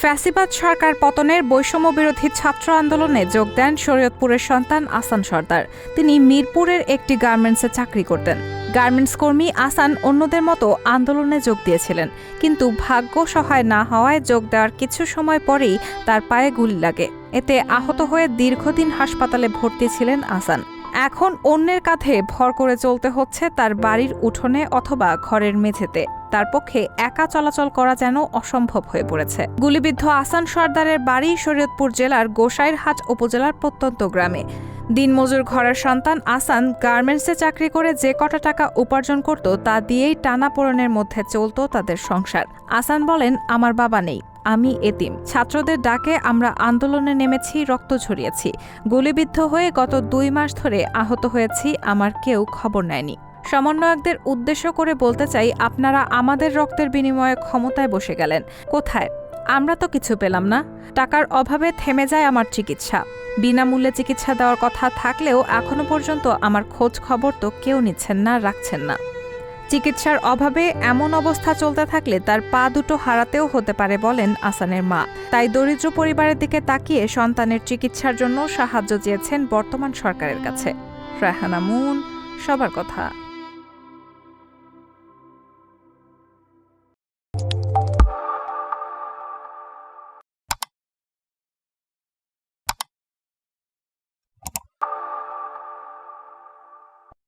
ফ্যাসিবাদ সরকার পতনের বৈষম্য বিরোধী ছাত্র আন্দোলনে যোগ দেন শরীয়তপুরের সন্তান আসান সর্দার। তিনি মিরপুরের একটি গার্মেন্টসে চাকরি করতেন। গার্মেন্টস কর্মী আসান অন্যদের মতো আন্দোলনে যোগ দিয়েছিলেন, কিন্তু ভাগ্য সহায় না হওয়ায় যোগ দেওয়ার কিছু সময় পরেই তার পায়ে গুলি লাগে। এতে আহত হয়ে দীর্ঘদিন হাসপাতালে ভর্তি ছিলেন আসান। এখন অন্যের কাঁধে ভর করে চলতে হচ্ছে তার বাড়ির উঠোনে অথবা ঘরের মেঝেতে। তার পক্ষে একা চলাচল করা যেন অসম্ভব হয়ে পড়েছে। গুলিবিদ্ধ আসান সর্দারের বাড়ি শরীয়তপুর জেলার গোসাইরহাট উপজেলার প্রত্যন্ত গ্রামে। দিনমজুর ঘরের সন্তান আসান গার্মেন্টসে চাকরি করে যে কটা টাকা উপার্জন করত তা দিয়েই টানাপোড়েনের মধ্যে চলত তাদের সংসার। আসান বলেন, আমার বাবা নেই, আমি এতিম। ছাত্রদের ডাকে আমরা আন্দোলনে নেমেছি, রক্ত ঝরিয়েছি। গুলিবিদ্ধ হয়ে গত 2 মাস ধরে আহত হয়েছি, আমার কেউ খবর নেয়নি। সমন্বয়কদের উদ্দেশ্য করে বলতে চাই, আপনারা আমাদের রক্তের বিনিময়ে ক্ষমতায় বসে গেলেন। কোথায়? আমরা তো কিছু পেলাম না। টাকার অভাবে থেমে যায় আমার চিকিৎসা। বিনামূল্যে চিকিৎসা দেওয়ার কথা থাকলেও এখনো পর্যন্ত আমার খোঁজ খবর তো কেউ নিচ্ছেন না, রাখছেন না। চিকিৎসার অভাবে এমন অবস্থা চলতে থাকলে তার পা দুটো হারাতেও হতে পারে বলেন আসানের মা। তাই দরিদ্র পরিবারের দিকে তাকিয়ে সন্তানের চিকিৎসার জন্য সাহায্য চেয়েছেন বর্তমান সরকারের কাছে। রায়হানা মুন, সবার কথা।